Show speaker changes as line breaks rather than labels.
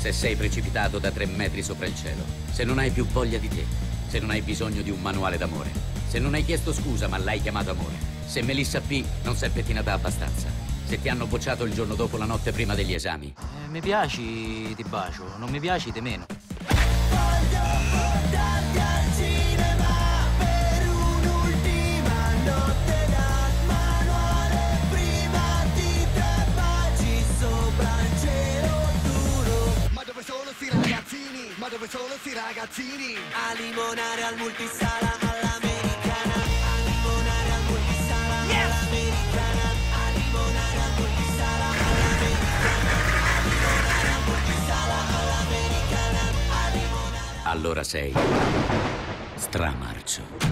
Se sei precipitato da 3 metri sopra il cielo, se non hai più voglia di te, se non hai bisogno di un manuale d'amore, se non hai chiesto scusa ma l'hai chiamato amore, se Melissa P non si è pettinata abbastanza, se ti hanno bocciato il giorno dopo la notte prima degli esami.
Mi piaci, ti bacio, non mi piaci, te meno.
Voglio portarti al cinema per un'ultima notte da manuale, prima di 3 baci sopra il cielo duro.
Ma dove sono sti ragazzini? Ma dove sono sti ragazzini?
A limonare al multisala all'americana, a limonare al multisala all'americana, a limonare al multisala all'americana, a limonare al multisala all'americana, a limonare.
Allora sei stramarcio.